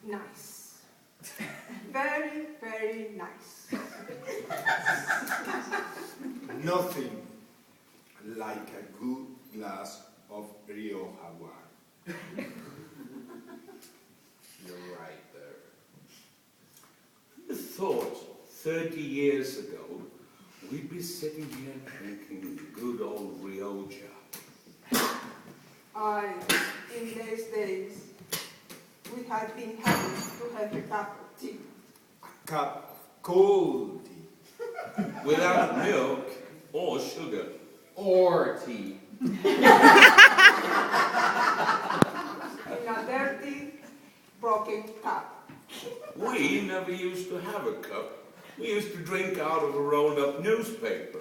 Nice. Very, very nice. Nothing like a good glass of Rioja wine. You're right there. Who thought 30 years ago we'd be sitting here drinking good old Rioja? In these days, we had been happy to have a cup of tea. A cup of cold tea. Without milk or sugar. Or tea. In a dirty, broken cup. We never used to have a cup. We used to drink out of a rolled-up newspaper.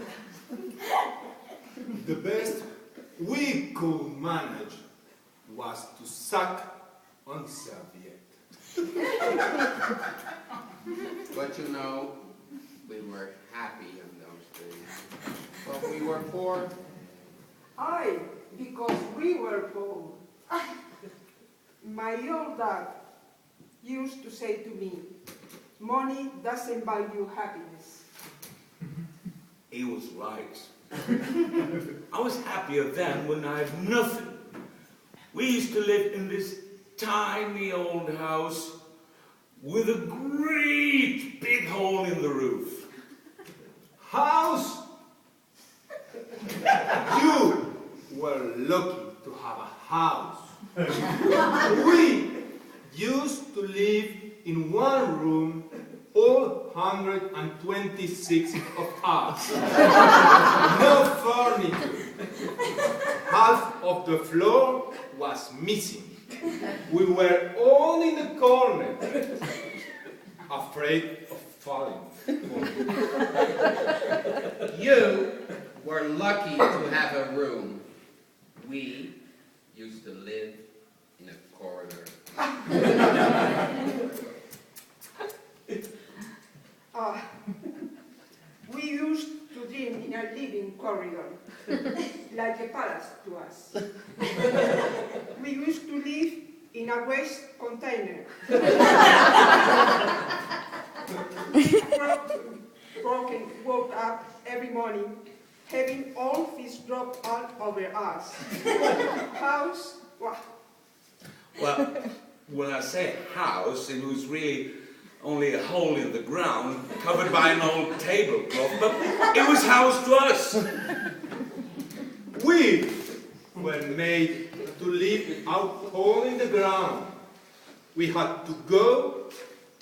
The best we could manage was to suck on serviette. But you know, we were happy in those days. But we were poor. Aye, because we were poor. My old dad used to say to me, money doesn't buy you happiness. He was right. I was happier then when I had nothing. We used to live in this tiny old house with a great big hole in the roof. House? You were lucky to have a house. We used to live in one room, all 126 of us. No furniture. Half of the floor was missing. We were all in the corner, afraid of falling. You were lucky to have a room. We used to live in a corner. We used to dream in a living corridor, like a palace to us. We used to live in a waste container. Broken woke up every morning, having all fish dropped all over us. House, what? Well, when I say house, it was really only a hole in the ground covered by an old tablecloth, but it was house to us. We were made to live without hole in the ground. We had to go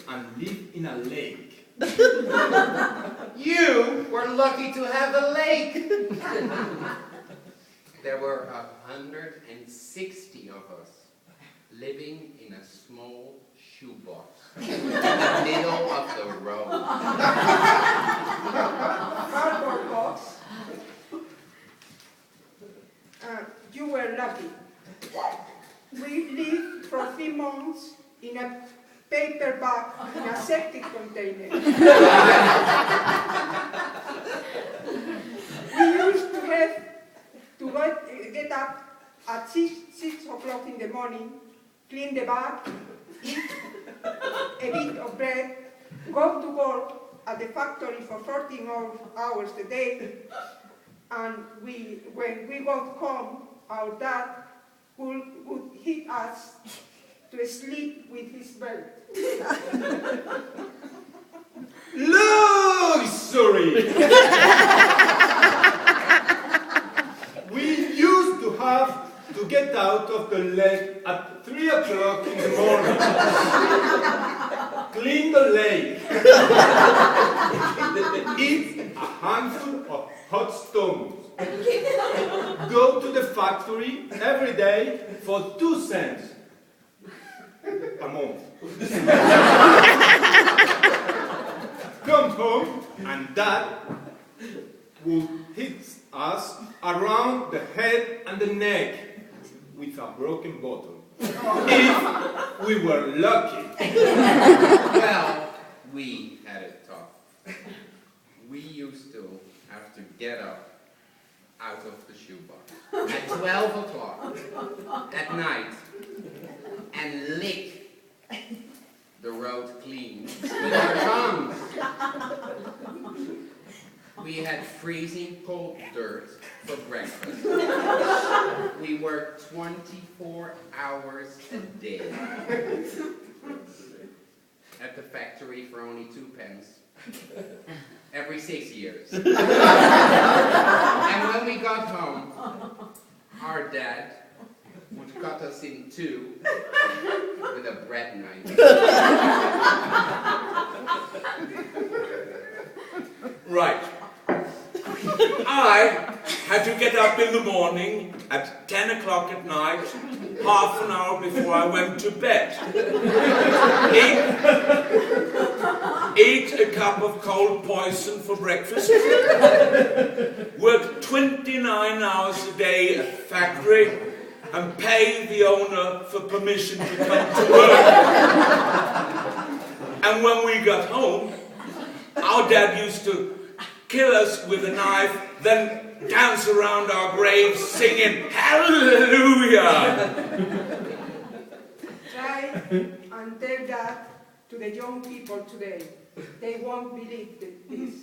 and live in a lake. You were lucky to have a lake. There were 160 of us living in a small shoebox in the middle of the road. Cardboard box. You were lucky. We lived for 3 months in a paper bag in a septic container. We used to have to get up at 6 o'clock in the morning, clean the bag, eat a bit of bread, go to work at the factory for 14 hours a day, and when we got home, our dad would hit us to sleep with his belt. Luxury! We used to have to get out of the lake at 3 o'clock in the morning. Clean the lake. Eat a handful of of hot stones. Go to the factory every day for 2 cents a month. Come home and Dad would hit us around the head and the neck with a broken bottle. If we were lucky. Well, we had it tough. We used to have to get up out of the shoebox at 12 o'clock at night and lick the road clean with our tongues. We had freezing cold dirt for breakfast. We worked 24 hours a day at the factory for only 2 pence every 6 years. And when we got home, our dad would cut us in two with a bread knife. Right. I had to get up in the morning at 10 o'clock at night, half an hour before I went to bed. Eat a cup of cold poison for breakfast. Work 29 hours a day at the factory and pay the owner for permission to come to work. And when we got home, our dad used to kill us with a knife, then dance around our graves singing hallelujah. Try and tell that to the young people today. They won't believe this.